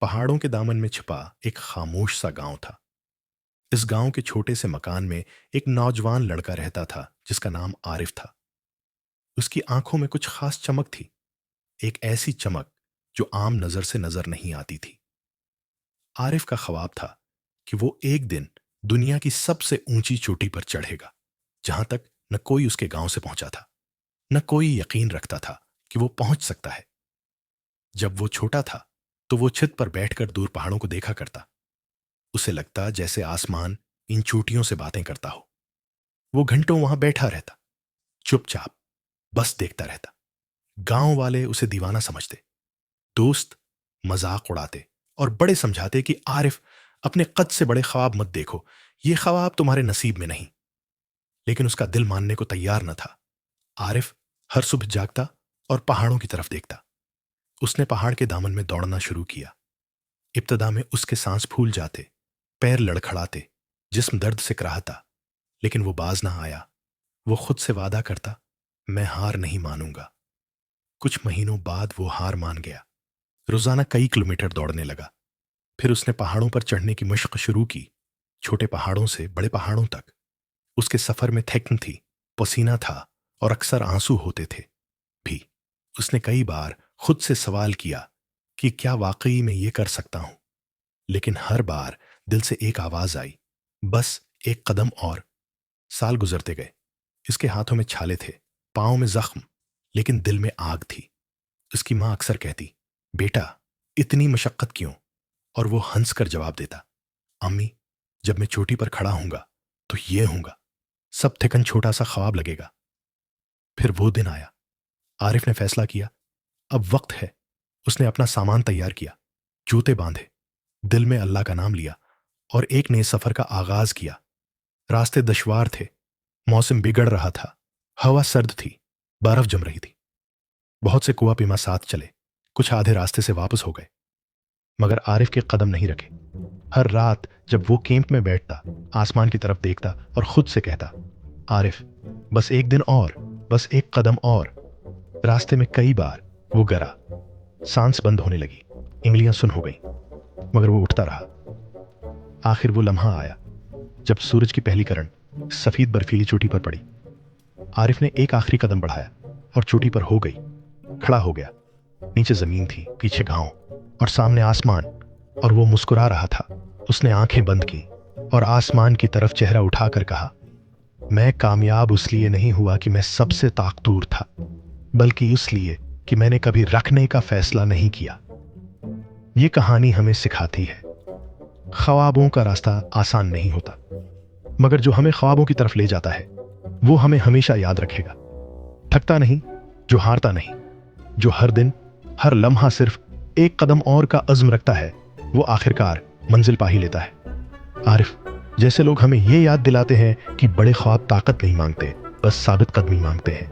पहाड़ों के दामन में छिपा एक खामोश सा गांव था। इस गांव के छोटे से मकान में एक नौजवान लड़का रहता था जिसका नाम आरिफ था। उसकी आंखों में कुछ खास चमक थी, एक ऐसी चमक जो आम नजर से नजर नहीं आती थी। आरिफ का ख्वाब था कि वो एक दिन दुनिया की सबसे ऊंची चोटी पर चढ़ेगा, जहां तक न कोई उसके गांव से पहुंचा था, न कोई यकीन रखता था कि वो पहुंच सकता है। जब वो छोटा था तो वो छत पर बैठकर दूर पहाड़ों को देखा करता। उसे लगता जैसे आसमान इन चोटियों से बातें करता हो। वो घंटों वहां बैठा रहता, चुपचाप, बस देखता रहता। गांव वाले उसे दीवाना समझते, दोस्त मजाक उड़ाते और बड़े समझाते कि आरिफ, अपने कद से बड़े ख्वाब मत देखो, ये ख्वाब तुम्हारे नसीब में नहीं। लेकिन उसका दिल मानने को तैयार न था। आरिफ हर सुबह जागता और पहाड़ों की तरफ देखता। उसने पहाड़ के दामन में दौड़ना शुरू किया। इब्तदा में उसके सांस फूल जाते, पैर लड़खड़ाते, जिस्म दर्द से कराहता, लेकिन वो बाज ना आया। वो खुद से वादा करता, मैं हार नहीं मानूंगा। कुछ महीनों बाद वो हार मान गया। रोजाना कई किलोमीटर दौड़ने लगा। फिर उसने पहाड़ों पर चढ़ने की मशक शुरू की, छोटे पहाड़ों से बड़े पहाड़ों तक। उसके सफर में थकन थी, पसीना था और अक्सर आंसू होते थे भी। उसने कई बार खुद से सवाल किया कि क्या वाकई मैं ये कर सकता हूं, लेकिन हर बार दिल से एक आवाज आई, बस एक कदम और। साल गुजरते गए। इसके हाथों में छाले थे, पांव में जख्म, लेकिन दिल में आग थी। उसकी मां अक्सर कहती, बेटा इतनी मशक्कत क्यों? और वो हंस कर जवाब देता, अम्मी, जब मैं चोटी पर खड़ा हूंगा तो ये हूंगा, सब थकन छोटा सा ख्वाब लगेगा। फिर वो दिन आया। आरिफ ने फैसला किया, अब वक्त है। उसने अपना सामान तैयार किया, जूते बांधे, दिल में अल्लाह का नाम लिया और एक नए सफर का आगाज किया। रास्ते दुश्वार थे, मौसम बिगड़ रहा था, हवा सर्द थी, बर्फ जम रही थी। बहुत से कुआ पीमा साथ चले, कुछ आधे रास्ते से वापस हो गए, मगर आरिफ के कदम नहीं रखे। हर रात जब वो कैंप में बैठता, आसमान की तरफ देखता और खुद से कहता, आरिफ, बस एक दिन और, बस एक कदम और। रास्ते में कई बार वो गिरा, सांस बंद होने लगी, इंगलियां सुन हो गई, मगर वो उठता रहा। आखिर वो लम्हा आया जब सूरज की पहली किरण सफेद बर्फीली चोटी पर पड़ी। आरिफ ने एक आखिरी कदम बढ़ाया और चोटी पर हो गई, खड़ा हो गया। नीचे जमीन थी, पीछे गांव और सामने आसमान, और वो मुस्कुरा रहा था। उसने आंखें बंद की और आसमान की तरफ चेहरा उठाकर कहा, मैं कामयाब उसलिए नहीं हुआ कि मैं सबसे ताकतवर था, बल्कि इसलिए कि मैंने कभी रखने का फैसला नहीं किया। ये कहानी हमें सिखाती है, ख्वाबों का रास्ता आसान नहीं होता, मगर जो हमें ख्वाबों की तरफ ले जाता है वो हमें हमेशा याद रखेगा। थकता नहीं, जो हारता नहीं, जो हर दिन हर लम्हा सिर्फ एक कदम और का अज़्म रखता है, वो आखिरकार मंजिल पा ही लेता है। आरिफ जैसे लोग हमें ये याद दिलाते हैं कि बड़े ख्वाब ताकत नहीं मांगते, बस साबित कदमी मांगते हैं।